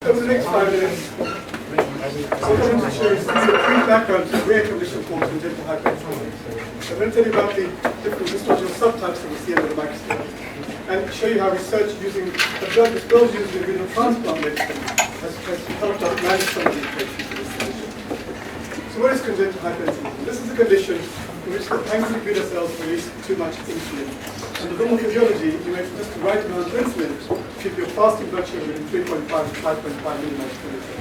Over the next 5 minutes, I'm going to show you a brief background to a rare condition called congenital hyperinsulinism. I'm going to tell you about the different histological subtypes that we see under the microscope, and show you how research using a drug that's well used in renal transplant medicine has helped us manage some of these patients with this condition. So what is congenital hyperinsulinism? This is a condition in which the pancreatic beta cells release too much insulin. And the normal physiology, you make just the right amount of insulin to keep your fasting blood sugar between 3.5 to 5.5 millimoles per liter.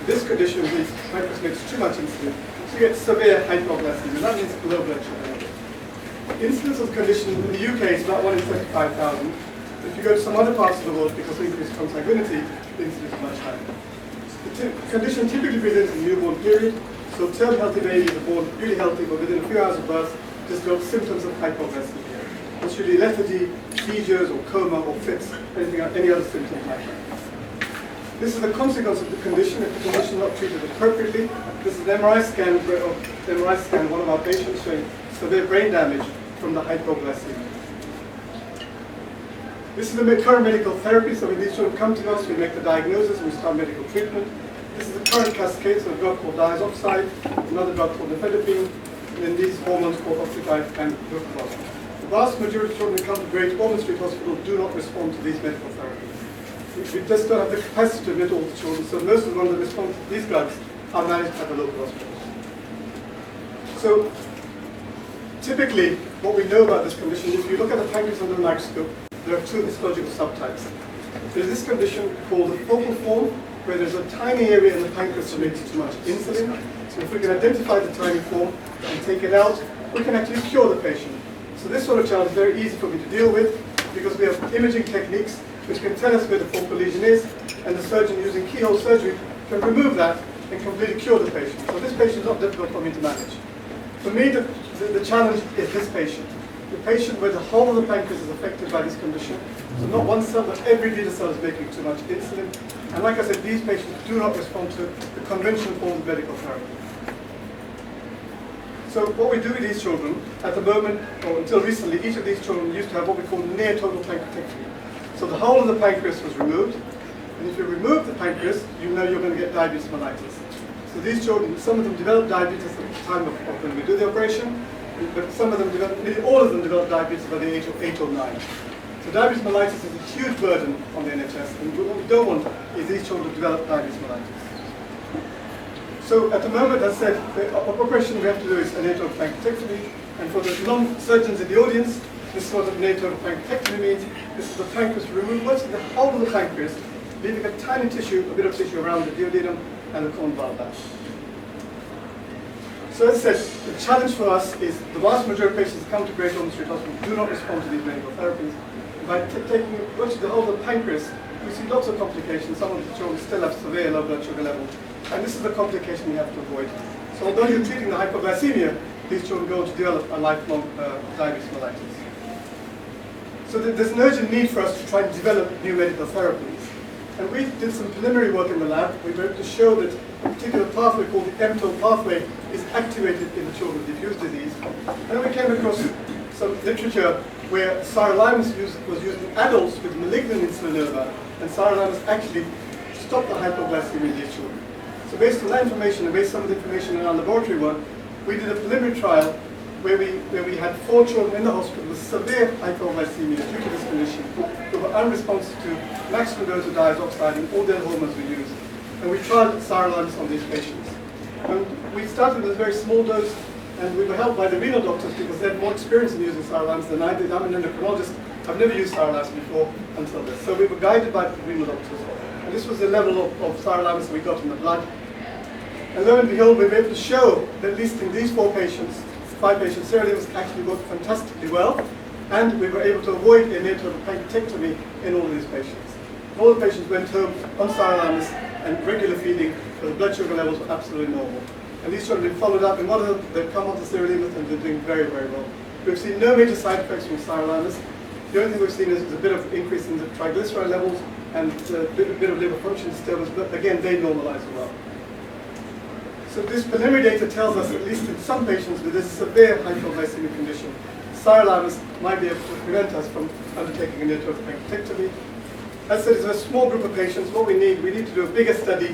In this condition, the pancreas makes too much insulin, so you get severe hypoglycemia. That means low blood sugar level. Incidence of the condition in the UK is about 1 in 35,000. If you go to some other parts of the world, because of increased consanguinity, the incidence is much higher. The condition typically presents in the newborn period, so term healthy babies are born really healthy, but within a few hours of birth, just develop symptoms of hypoglycemia. It's usually lethargy, seizures, or coma, or fits, any other symptoms like that. This is the consequence of the condition if the condition is not treated appropriately. This is an MRI scan of one of our patients showing severe brain damage from the hypoglycemia. This is the current medical therapy, so when these children come to us, we make the diagnosis and we start medical treatment. This is the current cascade, so a drug called diazoxide, another drug called nifedipine, and then these hormones called oxytocin and glucocorticoids. The vast majority of children who come to Great Ormond Street Hospital do not respond to these medical therapies. We just don't have the capacity to admit all the children, so most of the ones that respond to these drugs are managed at the local hospitals. So, typically, what we know about this condition, if you look at the pancreas under the microscope, there are two histological subtypes. There's this condition called the focal form, where there's a tiny area in the pancreas that makes too much insulin. So if we can identify the tiny form and take it out, we can actually cure the patient. So this sort of child is very easy for me to deal with because we have imaging techniques which can tell us where the focal lesion is, and the surgeon using keyhole surgery can remove that and completely cure the patient. So this patient is not difficult for me to manage. For me, the challenge is this patient. The patient where the whole of the pancreas is affected by this condition. So not one cell, but every beta cell is making too much insulin. And like I said, these patients do not respond to the conventional forms of medical therapy. So what we do with these children, at the moment, or until recently, each of these children used to have what we call near total pancreatectomy. So the whole of the pancreas was removed. And if you remove the pancreas, you know you're going to get diabetes mellitus. So these children, some of them develop diabetes at the time of when we do the operation, but some of them develop, nearly all of them develop diabetes by the age of 8 or 9. So diabetes mellitus is a huge burden on the NHS, and what we don't want is these children to develop diabetes mellitus. So at the moment, as I said, the operation we have to do is a near total pancreatectomy, and for the non-surgeons in the audience, this is what a near total pancreatectomy means. This is the pancreas removed, virtually the whole of the pancreas, leaving a tiny tissue, a bit of tissue around the duodenum and the corn valve. So as I said, the challenge for us is the vast majority of patients who come to Great Ormond Street Hospital do not respond to these medical therapies. By taking virtually the whole of the pancreas, we see lots of complications. Some of the children still have severe low blood sugar level, and this is the complication we have to avoid. So although you're treating the hypoglycemia, these children go on to develop a lifelong diabetes mellitus. So there's an urgent need for us to try and develop new medical therapies. And we did some preliminary work in the lab. We were able to show that a particular pathway called the mTOR pathway is activated in the children with diffuse disease. And we came across some literature where Sirolimus was used in adults with malignant insulinoma, and Sirolimus actually stopped the hypoglycemia in these children. So based on that information and based on some of the information in our laboratory work, we did a preliminary trial where we had 4 children in the hospital with severe hypoglycemia due to this condition who were unresponsive to maximum dose of diazoxide and all the other hormones we use. And we tried Sirolimus on these patients. And we started with a very small dose, and we were helped by the renal doctors because they had more experience in using Sirolimus than I did. I'm an endocrinologist. I've never used Sirolimus before until this. So we were guided by the renal doctors. And this was the level of Sirolimus we got in the blood. And lo and behold, we were able to show that at least in these 4 patients, 5 patients, Sirolimus actually worked fantastically well, and we were able to avoid a near total pancreatectomy in all of these patients. All the patients went home on Sirolimus and regular feeding, so the blood sugar levels were absolutely normal. And these children have been followed up, and one of them, they've come onto Sirolimus and they're doing very, very well. We've seen no major side effects from Sirolimus. The only thing we've seen is a bit of increase in the triglyceride levels and a bit of liver function disturbance, but again, they normalize as well. So this preliminary data tells us, at least in some patients with this severe hypoglycemic condition, Sirolimus might be able to prevent us from undertaking a near total pancreatectomy. As I said, it's a small group of patients. What we need to do a bigger study,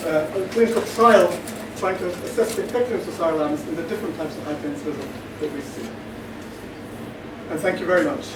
a clinical trial, trying to assess the effectiveness of sirolimus in the different types of hyperinsulinism that we see. And thank you very much.